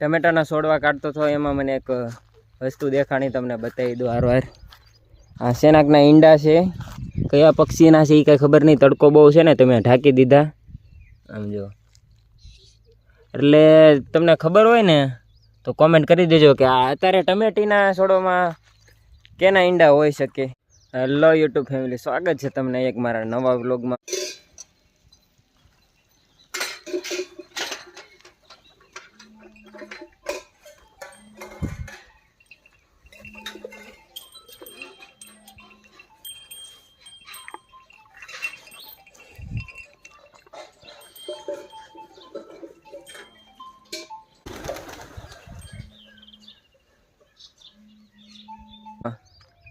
ટમેટાના છોડવા કાઢતો હતો એમાં મને એક વસ્તુ દેખાણી, તમને બતાવી દઉં હારવાર. આ શેનાકના ઈંડા છે, કયા પક્ષીના છે એ કાંઈ ખબર નહીં, તડકો બહુ છે ને તમે ઢાંકી દીધા. આમ જો, એટલે તમને ખબર હોય ને તો કોમેન્ટ કરી દેજો કે આ અત્યારે ટમેટીના છોડવામાં કેના ઈંડા હોઈ શકે. હેલો યુટ્યુબ ફેમિલી, સ્વાગત છે તમને એક મારા નવા વ્લોગમાં.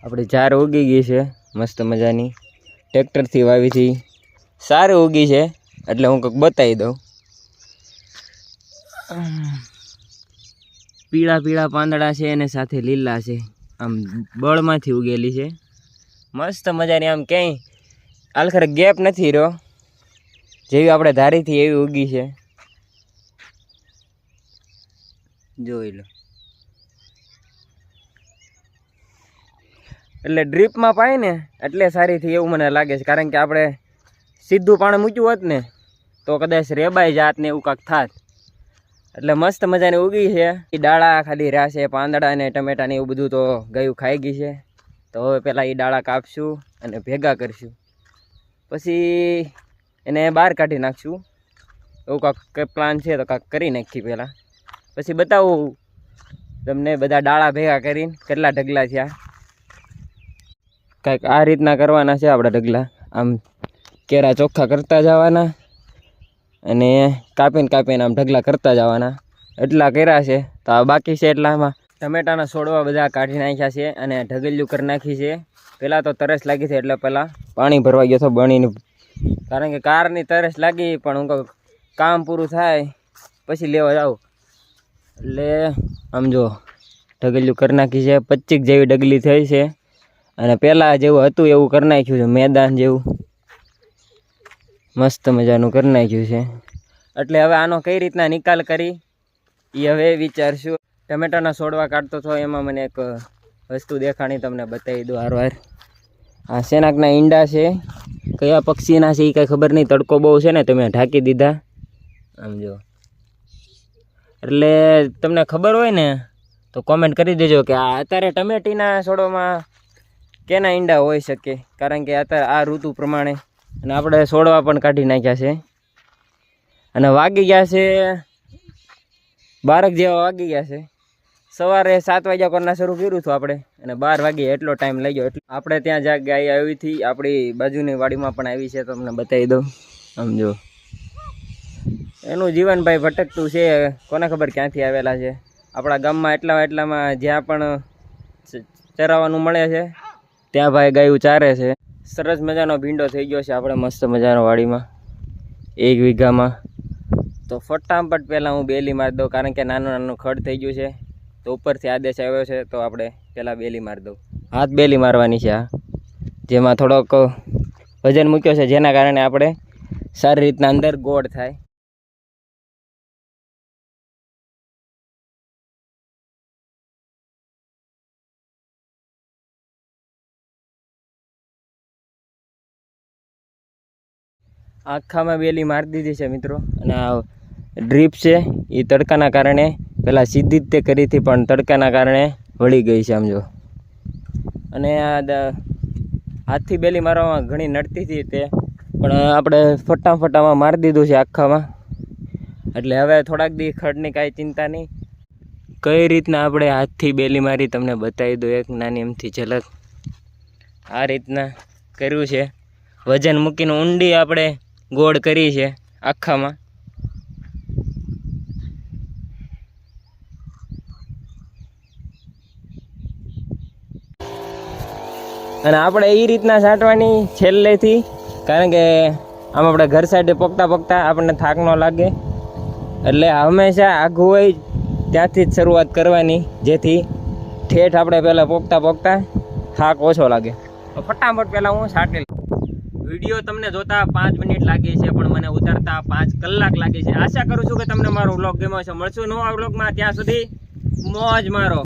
આપણી ઝાર ઉગી ગઈ છે મસ્ત મજાની, ટ્રેક્ટરથી વાવી હતી, સારી ઉગી છે એટલે હું કંઈક બતાવી દઉં. પીળા પીળા પાંદડા છે અને સાથે લીલા છે, આમ બળમાંથી ઉગેલી છે મસ્ત મજાની. આમ ક્યાંય આલખર ગેપ નથી રહ્યો, જેવી આપણે ધારીથી એવી ઉગી છે, જોઈ લો. એટલે ડ્રીપમાં પાય ને એટલે સારી થઈ એવું મને લાગે છે, કારણ કે આપણે સીધું પાણી મૂક્યું હોત ને તો કદાચ રેબાઈ જાત ને એવું કાંક થાત. એટલે મસ્ત મજાની ઉગી છે. એ ડાળા ખાલી રહ્યા છે, પાંદડા ને ટમેટા ને એવું બધું તો ગયું ખાઈ ગઈ છે. તો હવે પહેલાં એ ડાળા કાપશું અને ભેગા કરીશું, પછી એને બહાર કાઢી નાખશું. એવું કાંક પ્લાન છે તો કાંક કરી નાખીએ પહેલાં, પછી બતાવું તમને બધા ડાળા ભેગા કરીને કેટલા ઢગલા થયા. કંઈક આ રીતના કરવાના છે આપણા ઢગલા, આમ કેરા ચોખ્ખા કરતા જવાના અને કાપીને કાપીને આમ ઢગલા કરતા જવાના. એટલા કર્યા છે. તો આ બાકી છે એટલામાં ટમેટાના છોડવા બધા કાઢી નાખ્યા છે અને ઢગલિયું કરી નાખી છે. પહેલાં તો તરસ લાગી છે એટલે પહેલાં પાણી ભરવા ગયો હતો બણીને, કારણ કે કારની તરસ લાગી, પણ હું કામ પૂરું થાય પછી લેવા જાઉં. એટલે આમ જો ઢગલિયું કરી નાખી છે, 25 જેવી ડગલી થઈ છે અને પહેલાં જેવું હતું એવું કરી નાખ્યું છે, મેદાન જેવું મસ્ત મજાનું કરી નાખ્યું છે. એટલે હવે આનો કઈ રીતના નિકાલ કરી એ હવે વિચારશું. ટમેટાના છોડવા કાઢતો હતો એમાં મને એક વસ્તુ દેખાણી, તમને બતાવી દઉં હારવાર. આ શેનાકના ઈંડા છે, કયા પક્ષીના છે એ કાંઈ ખબર નહીં, તડકો બહુ છે ને તમે ઢાંકી દીધા. આમ જો, એટલે તમને ખબર હોય ને તો કોમેન્ટ કરી દેજો કે આ અત્યારે ટમેટીના છોડવામાં કેના ઈંડા હોઈ શકે, કારણ કે અત્યારે આ ઋતુ પ્રમાણે. અને આપણે છોડવા પણ કાઢી નાખ્યા છે અને વાગી ગયા છે 12 જેવા વાગી ગયા છે. સવારે 7 વાગ્યા કોરના શરૂ કર્યું હતું આપણે અને 12 વાગ્યે એટલો ટાઈમ લઈ ગયો. એટલે આપણે ત્યાં જ્યાં ગાય આવી હતી આપણી બાજુની વાડીમાં પણ આવી છે, તમને બતાવી દઉં. સમજો એનું જીવન ભાઈ ભટકતું છે, કોને ખબર ક્યાંથી આવેલા છે. આપણા ગામમાં એટલામાં જ્યાં પણ ચરાવવાનું મળે છે ત્યાં ભાઈ ગાયું ચારે છે. સરસ મજાનો ભીંડો થઈ ગયો છે આપણે મસ્ત મજાનો વાડીમાં 1 વીઘામાં. તો ફટાફટ પહેલાં હું બેલી મારી દઉં, કારણ કે નાનું નાનું ખડ થઈ ગયું છે. તો ઉપરથી આદેશ આવ્યો છે તો આપણે પહેલાં બેલી મારી દઉં. હાથ બેલી મારવાની છે આ, જેમાં થોડોક વજન મૂક્યો છે, જેના કારણે આપણે સારી રીતના અંદર ગોળ થાય. આખામાં બેલી મારી દીધી છે મિત્રો. અને આ ડ્રીપ છે એ તડકાના કારણે પહેલાં સીધી જ તે કરી હતી, પણ તડકાના કારણે વળી ગઈ છે સમજો. અને આ હાથથી બેલી મારવામાં ઘણી નડતી હતી તે, પણ આપણે ફટાફટામાં મારી દીધું છે આખામાં. એટલે હવે થોડાક દી ખડની કાંઈ ચિંતા નહીં. કઈ રીતના આપણે હાથથી બેલી મારી તમને બતાવી દઉં એક નાની એમથી ઝલક. આ રીતના કર્યું છે, વજન મૂકીને ઊંડી આપણે ગોળ કરી છે આખામાં. અને આપણે એ રીતના છાંટવાની છેલ્લેથી, કારણ કે આમ આપણે ઘર સાઈડે પોકતા પોકતા આપણને થાક ન લાગે. એટલે હંમેશા આઘું હોય ત્યાંથી જ શરૂઆત કરવાની, જેથી ઠેઠ આપણે પહેલાં પોકતા પોકતા થાક ઓછો લાગે. તો ફટાફટ પહેલાં હું છાંટી વિડીયો તમને જોતા 5 મિનિટ લાગી છે, પણ મને ઉતારતા 5 કલાક લાગી છે. આશા કરું છું કે તમને મારો વ્લોગ ગમ્યો છે. મળશું નવા વ્લોગમાં, ત્યાં સુધી મોજ મારો.